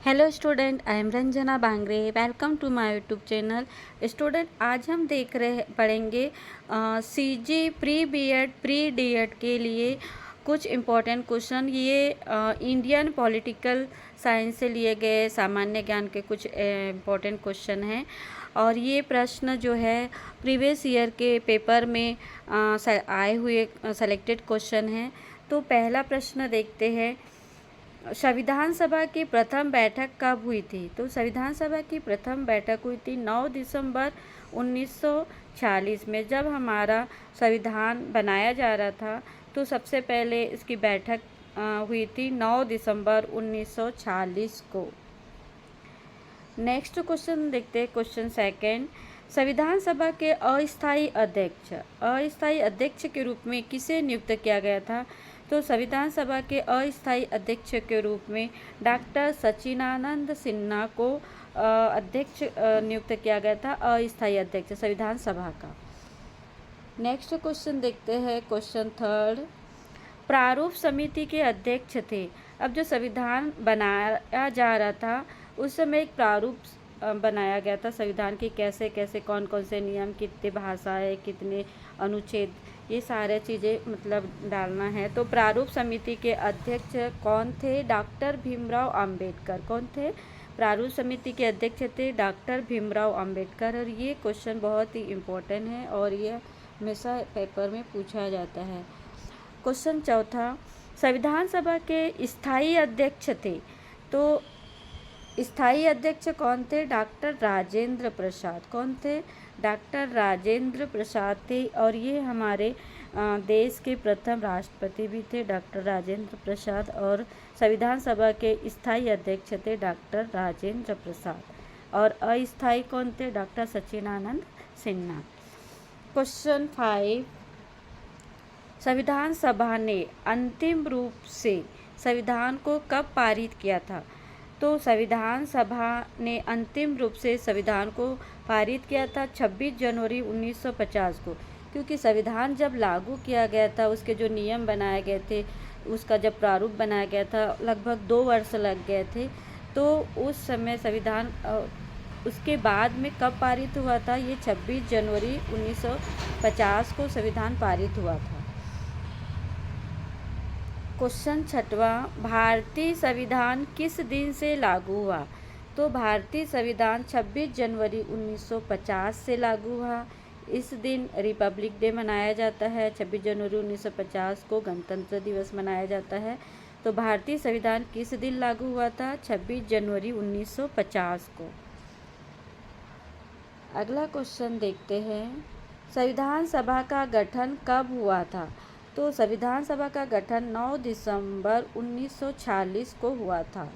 Hello student, I am Ranjana Bangre. Welcome to my YouTube channel. Student, आज हम पढ़ेंगे CG pre BEd pre DEd के लिए कुछ इम्पोर्टेंट क्वेश्चन। ये इंडियन पॉलिटिकल साइंस से लिए गए सामान्य ज्ञान के कुछ इम्पोर्टेंट क्वेश्चन हैं और ये प्रश्न जो है प्रीवियस ईयर के पेपर में आए हुए सेलेक्टेड क्वेश्चन हैं। तो पहला प्रश्न देखते हैं, संविधान सभा की प्रथम बैठक कब हुई थी? तो संविधान सभा की प्रथम बैठक हुई थी 9 दिसंबर 1946 में। जब हमारा संविधान बनाया जा रहा था तो सबसे पहले इसकी बैठक हुई थी 9 दिसंबर 1946 को। नेक्स्ट क्वेश्चन देखते हैं, क्वेश्चन सेकंड, संविधान सभा के अस्थायी अध्यक्ष के रूप में किसे नियुक्त किया गया था? तो संविधान सभा के अस्थायी अध्यक्ष के रूप में डॉक्टर सच्चिदानंद सिन्हा को अध्यक्ष नियुक्त किया गया था, अस्थायी अध्यक्ष संविधान सभा का। नेक्स्ट क्वेश्चन देखते हैं, क्वेश्चन थर्ड, प्रारूप समिति के अध्यक्ष थे। अब जो संविधान बनाया जा रहा था उस समय एक प्रारूप बनाया गया था संविधान की, कैसे कैसे कौन कौन से नियम, कितने भाषाएं, कितने अनुच्छेद, ये सारे चीज़ें मतलब डालना है। तो प्रारूप समिति के अध्यक्ष कौन थे? डॉक्टर भीमराव अंबेडकर। कौन थे? प्रारूप समिति के अध्यक्ष थे डॉक्टर भीमराव अंबेडकर। और ये क्वेश्चन बहुत ही इम्पोर्टेंट है और ये हमेशा पेपर में पूछा जाता है। क्वेश्चन चौथा, संविधान सभा के स्थायी अध्यक्ष थे। तो स्थायी अध्यक्ष कौन थे? डॉक्टर राजेंद्र प्रसाद। कौन थे? डॉक्टर राजेंद्र प्रसाद थे और ये हमारे देश के प्रथम राष्ट्रपति भी थे, डॉक्टर राजेंद्र प्रसाद। और संविधान सभा के स्थायी अध्यक्ष थे डॉक्टर राजेंद्र प्रसाद और अस्थायी कौन थे? डॉक्टर सच्चिदानंद सिन्हा। क्वेश्चन 5, संविधान सभा ने अंतिम रूप से संविधान को कब पारित किया था? तो संविधान सभा ने अंतिम रूप से संविधान को पारित किया था 26 जनवरी 1950 को, क्योंकि संविधान जब लागू किया गया था, उसके जो नियम बनाए गए थे, उसका जब प्रारूप बनाया गया था, लगभग 2 वर्ष लग गए थे। तो उस समय संविधान उसके बाद में कब पारित हुआ था? ये 26 जनवरी 1950 को संविधान पारित हुआ था। क्वेश्चन छठवा, भारतीय संविधान किस दिन से लागू हुआ? तो भारतीय संविधान 26 जनवरी 1950 से लागू हुआ। इस दिन रिपब्लिक डे मनाया जाता है। 26 जनवरी 1950 को गणतंत्र दिवस मनाया जाता है। तो भारतीय संविधान किस दिन लागू हुआ था? 26 जनवरी 1950 को। अगला क्वेश्चन देखते हैं, संविधान सभा का गठन कब हुआ था? तो संविधान सभा का गठन 9 दिसंबर 1946 को हुआ था।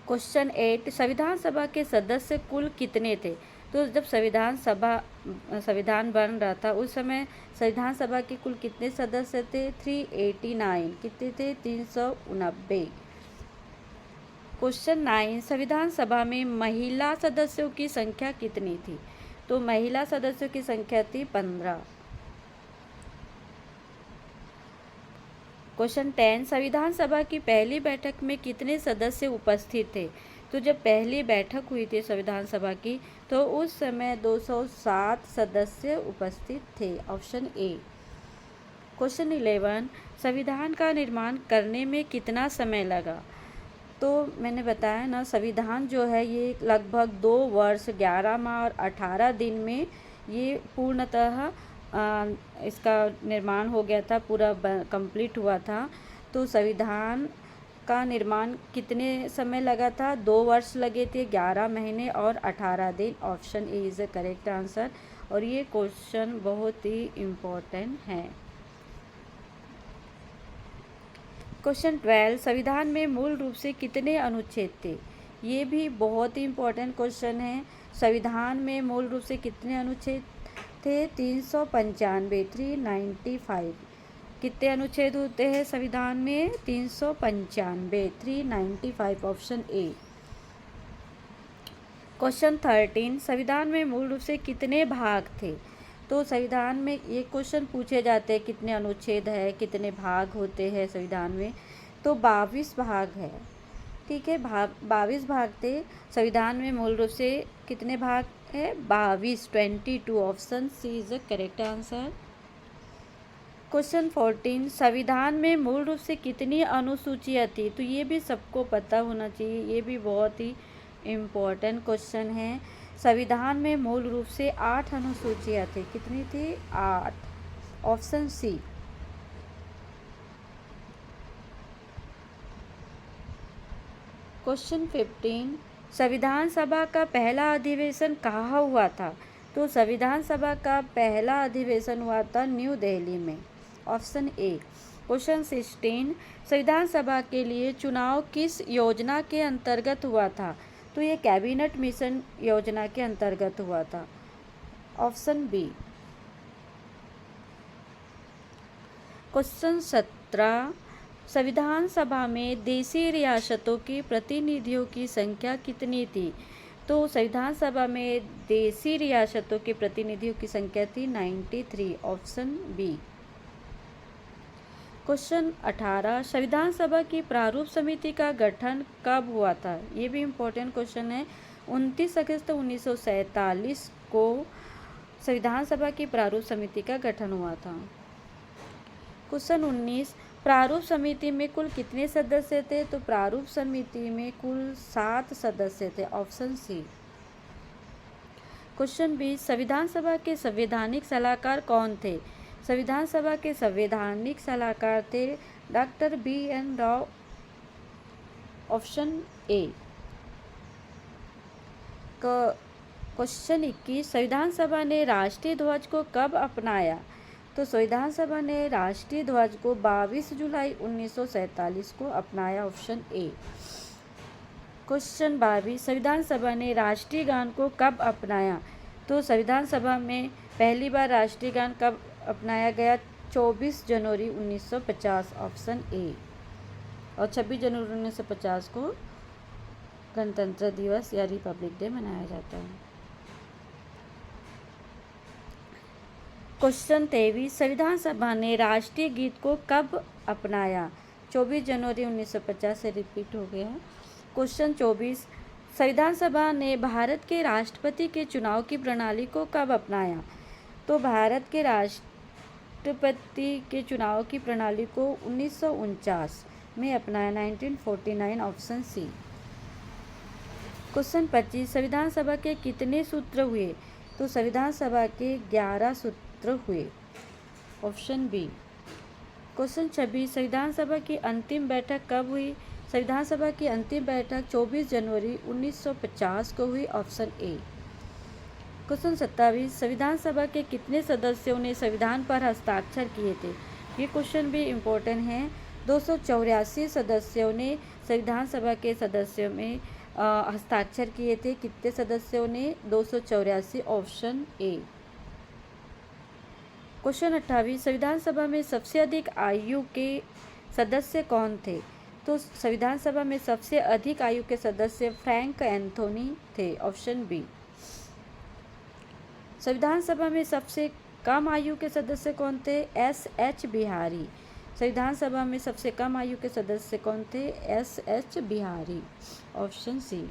क्वेश्चन 8, संविधान सभा के सदस्य कुल कितने थे? तो जब संविधान बन रहा था उस समय संविधान सभा के कुल कितने सदस्य थे? 389। कितने थे? 389। क्वेश्चन 9, संविधान सभा में महिला सदस्यों की संख्या कितनी थी? तो महिला सदस्यों की संख्या थी 15। क्वेश्चन 10, संविधान सभा की पहली बैठक में कितने सदस्य उपस्थित थे? तो जब पहली बैठक हुई थी संविधान सभा की तो उस समय 207 सदस्य उपस्थित थे, ऑप्शन ए। क्वेश्चन 11, संविधान का निर्माण करने में कितना समय लगा? तो मैंने बताया ना, संविधान जो है ये लगभग 2 वर्ष 11 माह और 18 दिन में ये पूर्णतः इसका निर्माण हो गया था, पूरा कंप्लीट हुआ था। तो संविधान का निर्माण कितने समय लगा था? 2 वर्ष लगे थे, 11 महीने और 18 दिन, option A is the correct answer. और ये क्वेश्चन बहुत ही इम्पोर्टेंट है। क्वेश्चन 12, संविधान में मूल रूप से कितने अनुच्छेद थे? ये भी बहुत ही इम्पोर्टेंट क्वेश्चन है। संविधान में मूल रूप से कितने अनुच्छेद थे? 395, 395। कितने अनुच्छेद होते हैं संविधान में? 395, 395, ऑप्शन ए। क्वेश्चन 13, संविधान में मूल रूप से कितने भाग थे? तो संविधान में ये क्वेश्चन पूछे जाते हैं, कितने अनुच्छेद है, कितने भाग होते हैं संविधान में? तो 22 भाग है। ठीक है। 22 भाग थे। संविधान में मूल रूप से कितने भाग है? 22, 22। Option C is the correct answer. Question 14, संविधान में मूल रूप से कितनी अनुसूचियाँ थी? तो ये भी सबको पता होना चाहिए, ये भी बहुत ही इम्पोर्टेंट क्वेश्चन है। संविधान में मूल रूप से 8 अनुसूचियाँ थी। कितनी थी? 8। Option C. क्वेश्चन 15, संविधान सभा का पहला अधिवेशन कहाँ हुआ था? तो संविधान सभा का पहला अधिवेशन हुआ था न्यू दिल्ली में। Option A. क्वेश्चन 16, संविधान सभा के लिए चुनाव किस योजना के अंतर्गत हुआ था? तो ये कैबिनेट मिशन योजना के अंतर्गत हुआ था। Option B. क्वेश्चन 17, संविधान सभा में देशी रियासतों के प्रतिनिधियों की संख्या कितनी थी? तो संविधान सभा में देशी रियासतों के प्रतिनिधियों की संख्या थी 93। Option B. क्वेश्चन 18, संविधान सभा की प्रारूप समिति का गठन कब हुआ था? ये भी इम्पोर्टेंट क्वेश्चन है। 29 अगस्त 1947 को संविधान सभा की प्रारूप समिति का गठन हुआ था। क्वेश्चन 19, प्रारूप समिति में कुल कितने सदस्य थे? तो प्रारूप समिति में कुल 7 सदस्य थे। Option C. क्वेश्चन 20, संविधान सभा के संवैधानिक सलाहकार कौन थे? संविधान सभा के संवैधानिक सलाहकार थे doctor BN Rao. Option A. Question 21, संविधान सभा ने राष्ट्रीय ध्वज को कब अपनाया? तो संविधान सभा ने राष्ट्रीय ध्वज को 22 जुलाई 1947 को अपनाया। Option A. क्वेश्चन 22, संविधान सभा ने राष्ट्रीय गान को कब अपनाया? तो संविधान सभा में पहली बार राष्ट्रीय गान कब अपनाया गया? 24 जनवरी 1950। Option A. और 26 जनवरी 1950 को गणतंत्र दिवस या रिपब्लिक डे मनाया जाता है। क्वेश्चन 23, संविधान सभा ने राष्ट्रीय गीत को कब अपनाया? 24 जनवरी 1950 से रिपीट हो गया। क्वेश्चन 24, संविधान सभा ने भारत के राष्ट्रपति के चुनाव की प्रणाली को कब अपनाया? तो भारत के राष्ट्रपति के चुनाव की प्रणाली को 1949 में अपनाया, 1949। Option C. क्वेश्चन 25, संविधान सभा के कितने सूत्र हुए? तो संविधान सभा के 11 सूत्र हुए। Option B. क्वेश्चन 26, संविधान सभा की अंतिम बैठक कब हुई? संविधान सभा की अंतिम बैठक 24 जनवरी 1950 को हुई। Option A. क्वेश्चन 27, संविधान सभा के कितने सदस्यों ने संविधान पर हस्ताक्षर किए थे? ये क्वेश्चन भी इम्पोर्टेंट है। 284 सदस्यों ने संविधान सभा के सदस्यों में हस्ताक्षर किए थे। कितने सदस्यों ने? 284। Option A. क्वेश्चन 28, संविधान सभा में सबसे अधिक आयु के सदस्य कौन थे? तो संविधान सभा में सबसे अधिक आयु के सदस्य फ्रैंक एंथोनी थे। Option B. संविधान सभा में सबसे कम आयु के सदस्य कौन थे? SH बिहारी। संविधान सभा में सबसे कम आयु के सदस्य कौन थे? SH Bihari. Option C.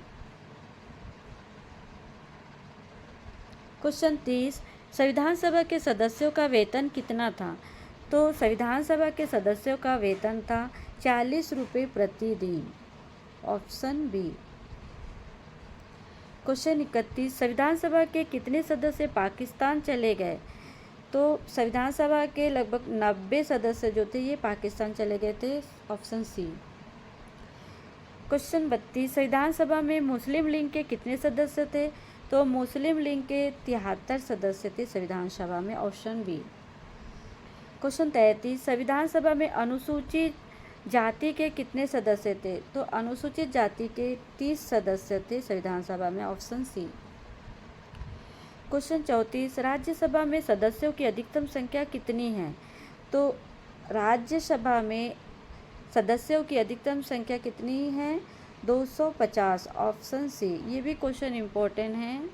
Question 30, संविधान सभा के सदस्यों का वेतन कितना था? तो संविधान सभा के सदस्यों का वेतन था 40 रुपये प्रतिदिन। Option B. क्वेश्चन 31, संविधान सभा के कितने सदस्य पाकिस्तान चले गए? तो संविधान सभा के लगभग 90 सदस्य जो थे ये पाकिस्तान चले गए थे। Option C. क्वेश्चन 32, संविधान सभा में मुस्लिम लीग के कितने सदस्य थे? तो मुस्लिम लीग के 73 सदस्य थे संविधान सभा में। Option B. क्वेश्चन 33, संविधान सभा में अनुसूचित जाति के कितने सदस्य थे? तो अनुसूचित जाति के 30 सदस्य थे संविधान सभा में। Option C. क्वेश्चन 34, राज्यसभा में सदस्यों की अधिकतम संख्या कितनी है? तो राज्यसभा में सदस्यों की अधिकतम संख्या कितनी है? 250। Option C. ये भी क्वेश्चन इम्पोर्टेंट है।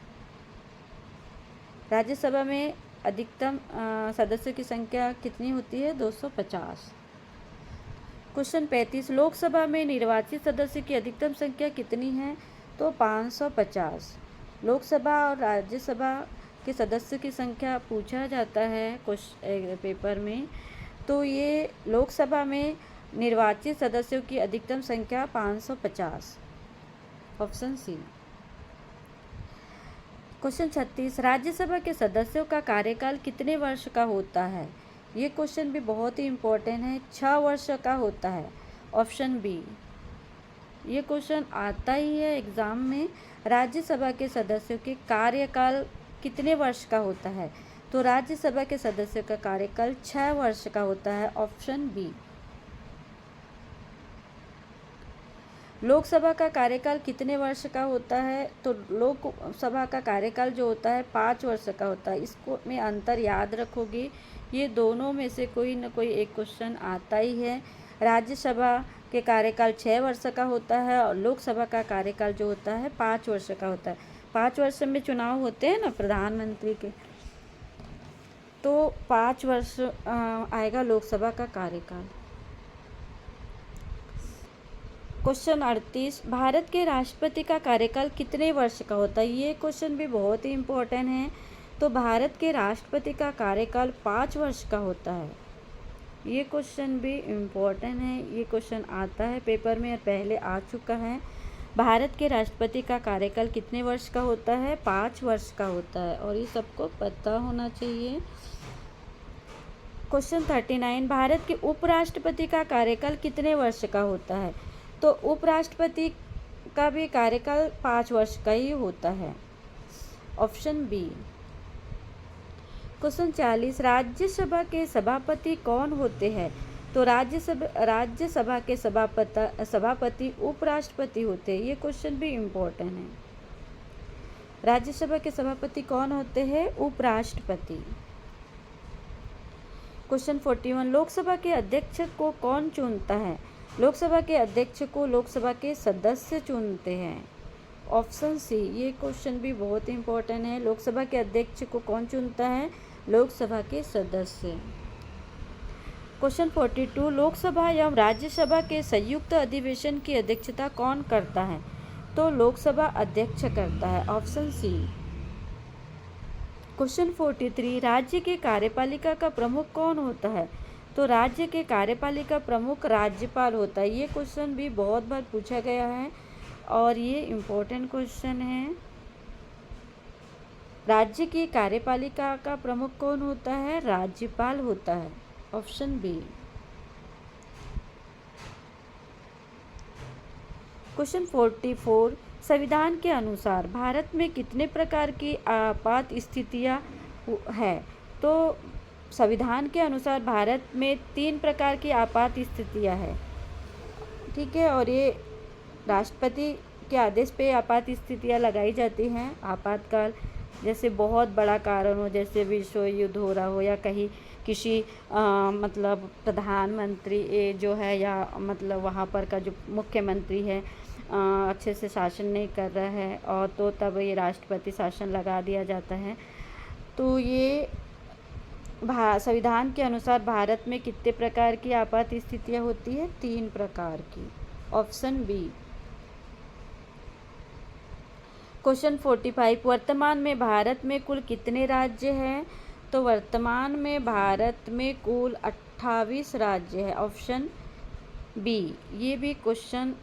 राज्यसभा में अधिकतम सदस्यों की संख्या कितनी होती है? 250। क्वेश्चन 35 लोकसभा में निर्वाचित सदस्य की अधिकतम संख्या कितनी है? तो 550। लोकसभा और राज्यसभा के सदस्य की संख्या पूछा जाता है क्वेश्चन पेपर में। तो ये लोकसभा में निर्वाचित सदस्यों की अधिकतम संख्या 550, ऑप्शन सी। क्वेश्चन 36 राज्यसभा के सदस्यों का कार्यकाल कितने वर्ष का होता है? ये क्वेश्चन भी बहुत ही इम्पोर्टेंट है, 6 वर्ष का होता है, ऑप्शन बी। ये क्वेश्चन आता ही है एग्ज़ाम में। राज्यसभा के सदस्यों के कार्यकाल कितने वर्ष का होता है? तो राज्यसभा के सदस्यों का कार्यकाल 6 वर्ष का होता है, ऑप्शन बी। लोकसभा का कार्यकाल कितने वर्ष का होता है? तो लोकसभा का कार्यकाल जो होता है 5 वर्ष का होता है। इसको में अंतर याद रखोगे, ये दोनों में से कोई न कोई एक क्वेश्चन आता ही है। राज्यसभा के कार्यकाल 6 वर्ष का होता है और लोकसभा का कार्यकाल जो होता है 5 वर्ष का होता है। 5 वर्ष में चुनाव होते हैं ना प्रधानमंत्री के, तो 5 वर्ष आएगा लोकसभा का कार्यकाल। क्वेश्चन 38 भारत के राष्ट्रपति का कार्यकाल कितने वर्ष का होता है? ये क्वेश्चन भी बहुत ही इम्पोर्टेंट है। तो भारत के राष्ट्रपति का कार्यकाल 5 वर्ष का होता है। ये क्वेश्चन भी इम्पोर्टेंट है, ये क्वेश्चन आता है पेपर में और पहले आ चुका है। भारत के राष्ट्रपति का कार्यकाल कितने वर्ष का होता है? 5 वर्ष का होता है और ये सबको पता होना चाहिए। क्वेश्चन 39 भारत के उपराष्ट्रपति का कार्यकाल कितने वर्ष का होता है? तो उपराष्ट्रपति का भी कार्यकाल 5 वर्ष का ही होता है, ऑप्शन बी। क्वेश्चन 40 राज्यसभा के सभापति कौन होते हैं? तो राज्यसभा के सभापति उपराष्ट्रपति होते हैं। ये क्वेश्चन भी इम्पोर्टेंट है। राज्यसभा के सभापति कौन होते हैं? उपराष्ट्रपति। क्वेश्चन 41 लोकसभा के अध्यक्ष को कौन चुनता है? लोकसभा के अध्यक्ष को लोकसभा के सदस्य चुनते हैं, ऑप्शन सी। ये क्वेश्चन भी बहुत इंपॉर्टेंट है। लोकसभा के अध्यक्ष को कौन चुनता है? लोकसभा के सदस्य। क्वेश्चन 42 लोकसभा एवं राज्यसभा के संयुक्त अधिवेशन की अध्यक्षता कौन करता है? तो लोकसभा अध्यक्ष करता है, ऑप्शन सी। क्वेश्चन 43 राज्य के कार्यपालिका का प्रमुख कौन होता है? तो राज्य के कार्यपालिका प्रमुख राज्यपाल होता है। ये क्वेश्चन भी बहुत बार पूछा गया है और ये इम्पोर्टेंट क्वेश्चन है। राज्य की कार्यपालिका का प्रमुख कौन होता है? राज्यपाल होता है, ऑप्शन बी। क्वेश्चन 44 संविधान के अनुसार भारत में कितने प्रकार की आपात स्थितियां है? तो संविधान के अनुसार भारत में 3 प्रकार की आपात स्थितियां हैं, ठीक है। और ये राष्ट्रपति के आदेश पे आपात स्थितियां लगाई जाती हैं। आपातकाल जैसे बहुत बड़ा कारण हो, जैसे विश्व युद्ध हो रहा हो या कहीं किसी मतलब प्रधानमंत्री जो है या मतलब वहाँ पर का जो मुख्यमंत्री है अच्छे से शासन नहीं कर रहा है और तो तब ये राष्ट्रपति शासन लगा दिया जाता है। तो ये संविधान के अनुसार भारत में कितने प्रकार की आपात स्थितियां होती है? 3 प्रकार की, ऑप्शन बी। क्वेश्चन 45 वर्तमान में भारत में कुल कितने राज्य हैं? तो वर्तमान में भारत में कुल 28 राज्य है, ऑप्शन बी। ये भी क्वेश्चन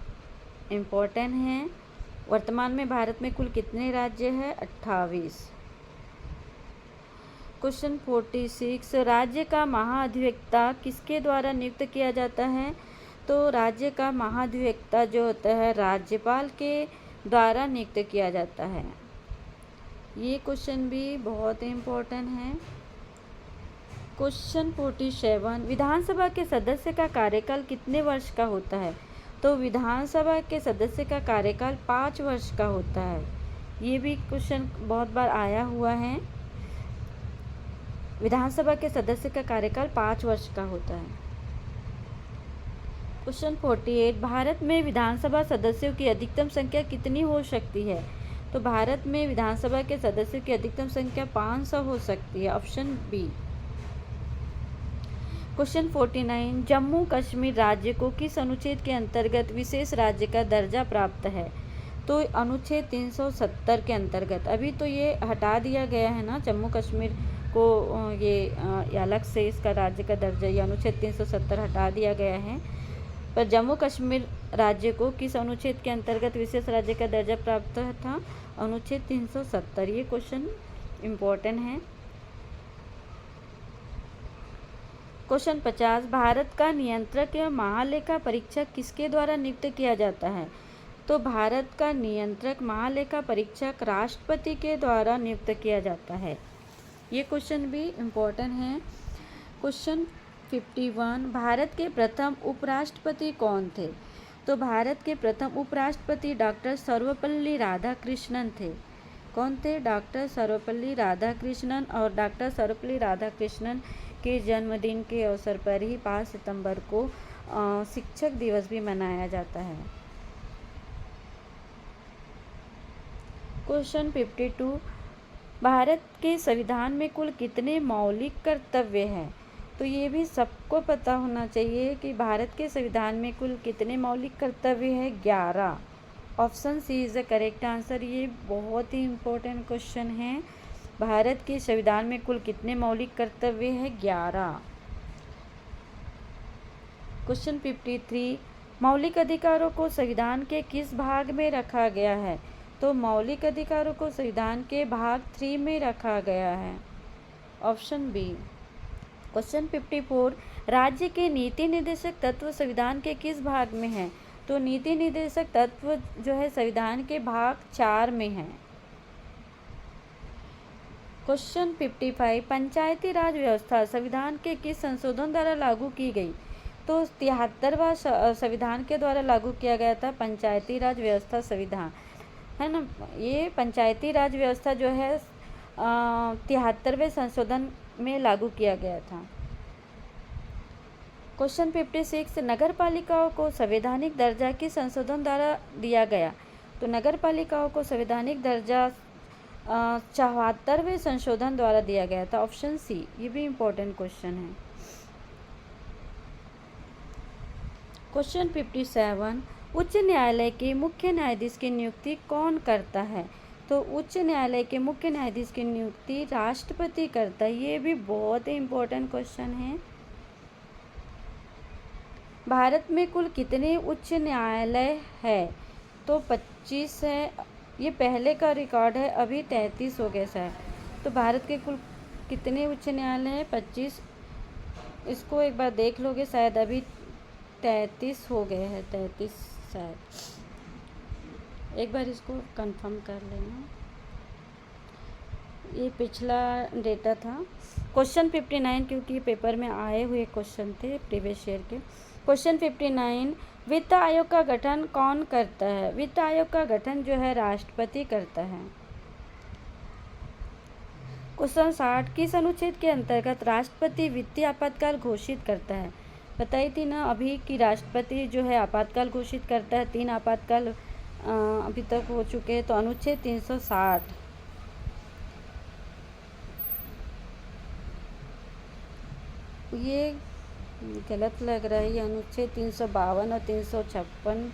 इम्पोर्टेंट है। वर्तमान में भारत में कुल कितने राज्य हैं? 28। क्वेश्चन 46 राज्य का महाधिवक्ता किसके द्वारा नियुक्त किया जाता है? तो राज्य का महाधिवक्ता जो होता है राज्यपाल के द्वारा नियुक्त किया जाता है। ये क्वेश्चन भी बहुत इम्पोर्टेंट है। क्वेश्चन 47 विधानसभा के सदस्य का कार्यकाल कितने वर्ष का होता है? तो विधानसभा के सदस्य का कार्यकाल 5 वर्ष का होता है। ये भी क्वेश्चन बहुत बार आया हुआ है। विधानसभा के सदस्य का कार्यकाल 5 वर्ष का होता है। क्वेश्चन 48 भारत में विधानसभा सदस्यों की अधिकतम संख्या कितनी हो सकती है? तो भारत में विधानसभा के सदस्यों की अधिकतम संख्या 500 हो सकती है, option B. Question 49, Jammu Kashmir राज्य को किस अनुच्छेद के अंतर्गत विशेष राज्य का दर्जा प्राप्त है? तो अनुच्छेद 370 के अंतर्गत। अभी तो ये हटा दिया गया है ना, जम्मू कश्मीर को ये अलग से इसका राज्य का दर्जा, ये अनुच्छेद 370 हटा दिया गया है। पर जम्मू कश्मीर राज्य को किस अनुच्छेद के अंतर्गत विशेष राज्य का दर्जा प्राप्त था? अनुच्छेद 370। ये क्वेश्चन इम्पोर्टेंट है। क्वेश्चन 50, भारत का नियंत्रक या महालेखा परीक्षक किसके द्वारा नियुक्त किया जाता है? तो भारत का नियंत्रक महालेखा परीक्षक राष्ट्रपति के द्वारा नियुक्त किया जाता है। ये क्वेश्चन भी इम्पोर्टेंट है। क्वेश्चन 51, भारत के प्रथम उपराष्ट्रपति कौन थे? तो भारत के प्रथम उपराष्ट्रपति डॉक्टर सर्वपल्ली राधाकृष्णन थे। कौन थे? डॉक्टर सर्वपल्ली राधाकृष्णन। और डॉक्टर सर्वपल्ली राधाकृष्णन के जन्मदिन के अवसर पर ही 5 सितंबर को शिक्षक दिवस भी मनाया जाता है। क्वेश्चन 52, भारत के संविधान में कुल कितने मौलिक कर्तव्य हैं? तो ये भी सबको पता होना चाहिए कि भारत के संविधान में कुल कितने मौलिक कर्तव्य हैं? 11। Option C is the correct answer. ये बहुत ही इम्पोर्टेंट क्वेश्चन है। भारत के संविधान में कुल कितने मौलिक कर्तव्य हैं? 11। क्वेश्चन 53, मौलिक अधिकारों को संविधान के किस भाग में रखा गया है? तो मौलिक अधिकारों को संविधान के भाग 3 में रखा गया है। Option B. क्वेश्चन 54, राज्य के नीति निर्देशक तत्व संविधान के किस भाग में है? तो नीति निर्देशक तत्व जो है संविधान के भाग 4 में है। क्वेश्चन 55, पंचायती राज व्यवस्था संविधान के किस संशोधन द्वारा लागू की गई? तो 73वां संविधान के द्वारा लागू किया गया था पंचायती राज व्यवस्था संविधान, है ना। ये पंचायती राज व्यवस्था जो है 73वें संशोधन में लागू किया गया था। क्वेश्चन 56, नगर पालिकाओं को संवैधानिक दर्जा किस संशोधन द्वारा दिया गया? तो नगर पालिकाओं को संवैधानिक दर्जा 74वें संशोधन द्वारा दिया गया था। Option C. ये भी इम्पोर्टेंट क्वेश्चन है। क्वेश्चन 57, उच्च न्यायालय के मुख्य न्यायाधीश की नियुक्ति कौन करता है? तो उच्च न्यायालय के मुख्य न्यायाधीश की नियुक्ति राष्ट्रपति करता है। ये भी बहुत ही इम्पोर्टेंट क्वेश्चन है। भारत में कुल कितने उच्च न्यायालय है? तो 25 है। ये पहले का रिकॉर्ड है, अभी 33 हो गए शायद। तो भारत के कुल कितने उच्च न्यायालय हैं? 25। इसको एक बार देख लोगे, शायद अभी 33 हो गए हैं, 33 शायद। एक बार इसको कंफर्म कर लेना। ये पिछला डेटा था। क्वेश्चन 59, क्योंकि ये पेपर में आए हुए क्वेश्चन थे प्रीवियस ईयर के। क्वेश्चन 59, वित्त आयोग का गठन कौन करता है? वित्त आयोग का गठन जो है राष्ट्रपति करता है। क्वेश्चन 60, किस अनुच्छेद के अंतर्गत राष्ट्रपति वित्तीय आपातकाल घोषित करता है? बताई थी ना अभी कि राष्ट्रपति जो है आपातकाल घोषित करता है। 3 आपातकाल अभी तक हो चुके हैं। तो अनुच्छेद 360। ये गलत लग रहा है, ये अनुच्छेद 352 और 356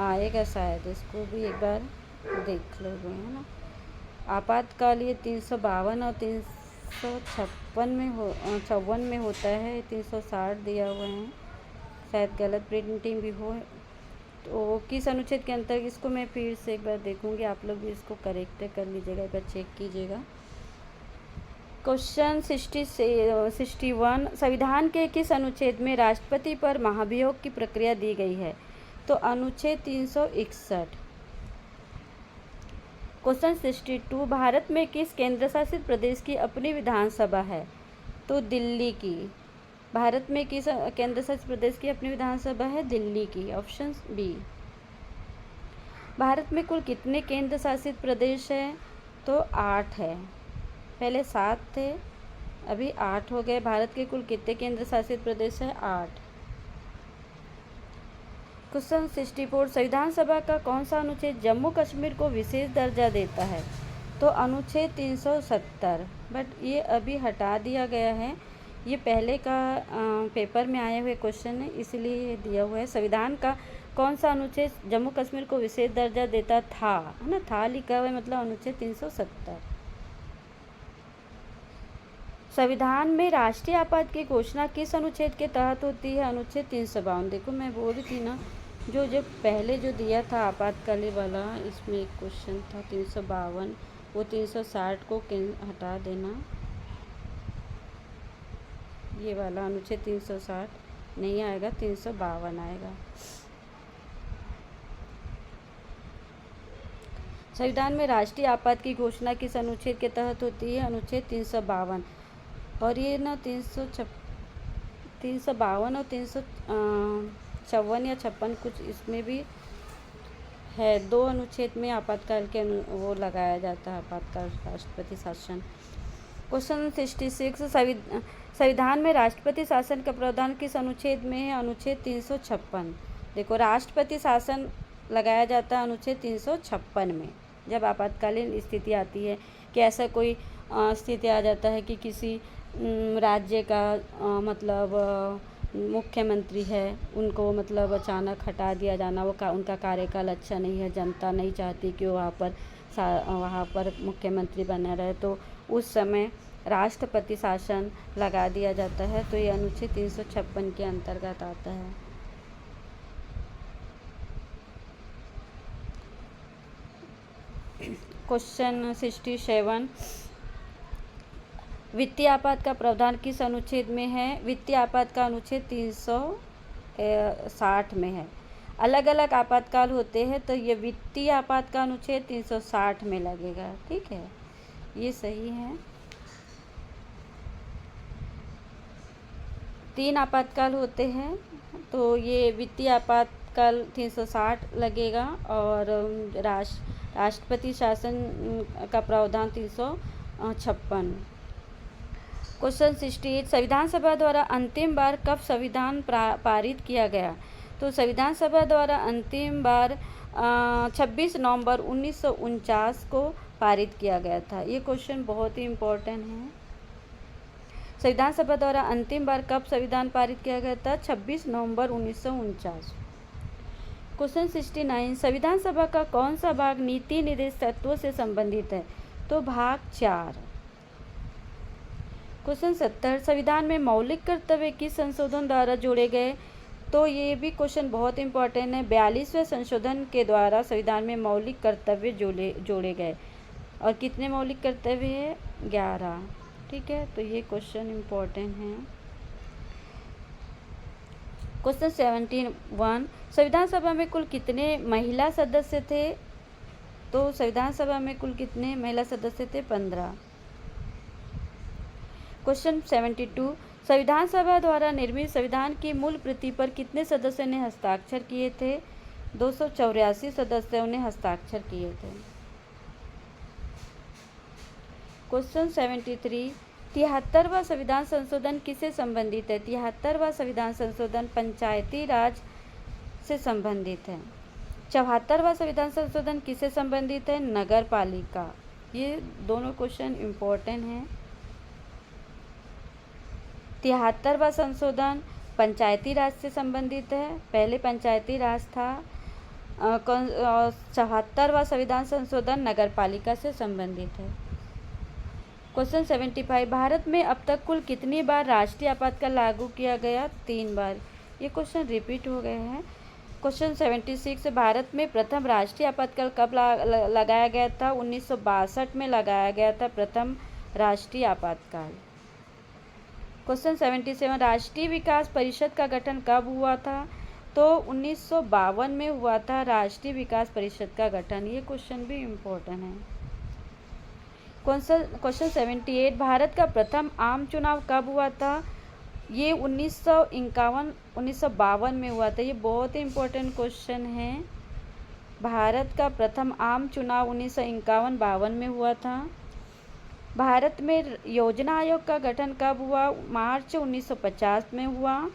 आएगा शायद। इसको भी एक बार देख लोगे, है ना। आपातकाल ये 352 और 356 में 54 में होता है। 360 दिया हुआ है, शायद गलत प्रिंटिंग भी हो। तो किस अनुच्छेद के अंतर्गत, इसको मैं फिर से एक बार देखूंगी, आप लोग भी इसको करेक्ट कर लीजिएगा, एक बार चेक कीजिएगा। क्वेश्चन 61, संविधान के किस अनुच्छेद में राष्ट्रपति पर महाभियोग की प्रक्रिया दी गई है? तो अनुच्छेद 361। क्वेश्चन 62, भारत में किस केंद्र शासित प्रदेश की अपनी विधानसभा है? तो दिल्ली की। भारत में किस केंद्र शासित प्रदेश की अपनी विधानसभा है? दिल्ली की। Option B. भारत में कुल कितने केंद्र शासित प्रदेश हैं? तो 8 है। पहले 7 थे, अभी 8 हो गए। भारत के कुल कितने केंद्र शासित प्रदेश है? 8। क्वेश्चन 64, संविधान सभा का कौन सा अनुच्छेद जम्मू कश्मीर को विशेष दर्जा देता है? तो अनुच्छेद 370। बट ये अभी हटा दिया गया है ये पहले का पेपर में आए हुए क्वेश्चन है, इसलिए ये दिया हुआ है। संविधान का कौन सा अनुच्छेद जम्मू कश्मीर को विशेष दर्जा देता था, है ना, था लिखा हुआ है, मतलब अनुच्छेद 370। संविधान में राष्ट्रीय आपात की घोषणा किस अनुच्छेद के तहत होती है, अनुच्छेद 352। देखो मैं बोल रही थी ना, जो पहले जो दिया था आपातकालीन वाला, इसमें एक क्वेश्चन था 352, वो 360 को हटा देना, ये वाला अनुच्छेद 360 नहीं आएगा, 352 आएगा। संविधान में राष्ट्रीय आपात की घोषणा किस अनुच्छेद के तहत होती है, अनुच्छेद 352। और ये ना 352 और 354 या 56 कुछ इसमें भी है, 2 अनुच्छेद में आपातकाल के वो लगाया जाता है, आपातकाल राष्ट्रपति शासन। क्वेश्चन 66, संविधान में राष्ट्रपति शासन का प्रावधान किस अनुच्छेद में है, अनुच्छेद 356। देखो राष्ट्रपति शासन लगाया जाता है अनुच्छेद 356 में, जब आपातकालीन स्थिति आती है कि ऐसा कोई स्थिति आ जाता है कि किसी राज्य का मतलब मुख्यमंत्री है, उनको मतलब अचानक हटा दिया जाना, वो उनका कार्यकाल अच्छा नहीं है, जनता नहीं चाहती कि वो वहाँ पर मुख्यमंत्री बना रहे, तो उस समय राष्ट्रपति शासन लगा दिया जाता है। तो ये अनुच्छेद 356 के अंतर्गत आता है। क्वेश्चन 67, वित्तीय आपात का प्रावधान किस अनुच्छेद में है, वित्तीय आपात का अनुच्छेद 360 में है। अलग अलग आपातकाल होते हैं, तो ये वित्तीय आपात का अनुच्छेद 360 में लगेगा, ठीक है, ये सही है। 3 आपातकाल होते हैं, तो ये वित्तीय आपातकाल 360 लगेगा, और राष्ट्रपति शासन का प्रावधान 356। क्वेश्चन 68, संविधान सभा द्वारा अंतिम बार कब संविधान पारित किया गया, तो संविधान सभा द्वारा अंतिम बार 26 नवंबर 1949 को पारित किया गया था। ये क्वेश्चन बहुत ही इम्पोर्टेंट है। संविधान सभा द्वारा अंतिम बार कब संविधान पारित किया गया था, 26 नवंबर 1949। क्वेश्चन 69, संविधान सभा का कौन सा भाग नीति निर्देश तत्वों से संबंधित है, तो भाग 4। क्वेश्चन 70, संविधान में मौलिक कर्तव्य किस संशोधन द्वारा जोड़े गए, तो ये भी क्वेश्चन बहुत इंपॉर्टेंट है। 42वें संशोधन के द्वारा संविधान में मौलिक कर्तव्य जोड़े गए, और कितने मौलिक कर्तव्य है, 11, ठीक है, तो ये क्वेश्चन इंपॉर्टेंट है। क्वेश्चन 71, संविधान सभा में कुल कितने महिला सदस्य थे, तो संविधान सभा में कुल कितने महिला सदस्य थे, 15। क्वेश्चन 72, संविधान सभा द्वारा निर्मित संविधान की मूल प्रति पर कितने सदस्यों ने हस्ताक्षर किए थे, 284 सदस्यों ने हस्ताक्षर किए थे। क्वेश्चन 73, 73वां संविधान संशोधन किससे संबंधित है, 73वां संविधान संशोधन पंचायती राज से संबंधित है। 74वां संविधान संशोधन किससे संबंधित है, नगर पालिका। ये दोनों क्वेश्चन इम्पोर्टेंट हैं। 73वां संशोधन पंचायती राज से संबंधित है, पहले पंचायती राज था। 74वां संविधान संशोधन नगर पालिका से संबंधित है। क्वेश्चन 75, भारत में अब तक कुल कितनी बार राष्ट्रीय आपातकाल लागू किया गया, 3 बार। ये क्वेश्चन रिपीट हो गए हैं। क्वेश्चन 76, भारत में प्रथम राष्ट्रीय आपातकाल कब लगाया गया था, 1962 में लगाया गया था प्रथम राष्ट्रीय आपातकाल। क्वेश्चन 77, राष्ट्रीय विकास परिषद का गठन कब हुआ था, तो 1952 में हुआ था राष्ट्रीय विकास परिषद का गठन। ये क्वेश्चन भी इम्पोर्टेंट है। क्वेश्चन 78, भारत का प्रथम आम चुनाव कब हुआ था, ये 1952 में हुआ था। ये बहुत ही इम्पोर्टेंट क्वेश्चन है। भारत का प्रथम आम चुनाव 1951-52 में हुआ था। भारत में योजना आयोग का गठन कब हुआ, मार्च 1950 में हुआ।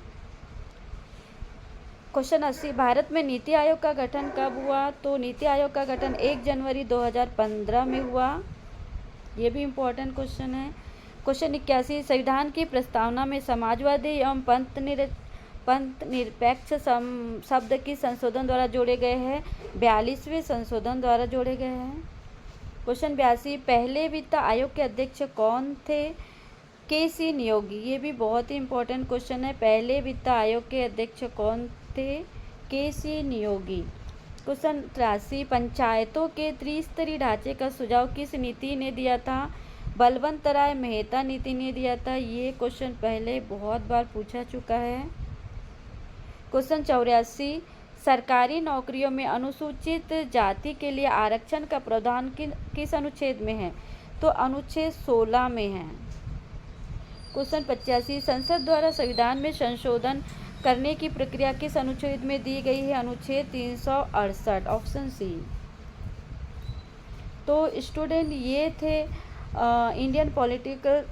क्वेश्चन 80, भारत में नीति आयोग का गठन कब हुआ, तो नीति आयोग का गठन 1 जनवरी 2015 में हुआ। ये भी इम्पोर्टेंट क्वेश्चन है। क्वेश्चन 81, संविधान की प्रस्तावना में समाजवादी एवं पंथ निरपेक्ष शब्द किस संशोधन द्वारा जोड़े गए हैं? 42वें संशोधन द्वारा जोड़े गए हैं। क्वेश्चन 82, पहले वित्त आयोग के अध्यक्ष कौन थे? के.सी. नियोगी। ये भी बहुत ही इंपॉर्टेंट क्वेश्चन है। पहले वित्त आयोग के अध्यक्ष कौन थे? के.सी. नियोगी। क्वेश्चन 83, पंचायतों के त्रिस्तरीय ढांचे का सुझाव किस नीति ने दिया था? बलवंत राय मेहता नीति ने दिया था। ये क्वेश्चन पहले बहुत बार पूछा चुका है। क्वेश्चन 84, सरकारी नौकरियों में अनुसूचित जाति के लिए आरक्षण का प्रावधान किस अनुच्छेद में है? तो अनुच्छेद 16 में है। क्वेश्चन 85, संसद द्वारा संविधान में संशोधन करने की प्रक्रिया किस अनुच्छेद में दी गई है? अनुच्छेद 368, ऑप्शन सी। तो स्टूडेंट ये थे इंडियन पॉलिटिकल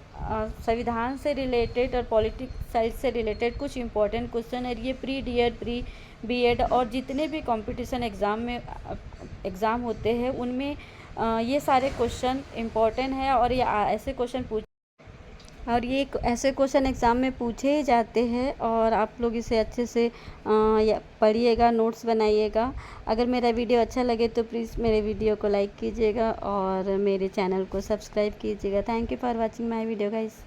संविधान से रिलेटेड और पॉलिटिक्स साइड से रिलेटेड कुछ इंपॉर्टेंट क्वेश्चन है। ये प्री डीएड, प्री बीएड और जितने भी कंपटीशन एग्ज़ाम होते हैं उनमें ये सारे क्वेश्चन इंपॉर्टेंट है और ये ऐसे क्वेश्चन एग्ज़ाम में पूछे ही जाते हैं और आप लोग इसे अच्छे से पढ़िएगा, नोट्स बनाइएगा। अगर मेरा वीडियो अच्छा लगे तो प्लीज़ मेरे वीडियो को लाइक कीजिएगा और मेरे चैनल को सब्सक्राइब कीजिएगा। Thank you for watching my video guys.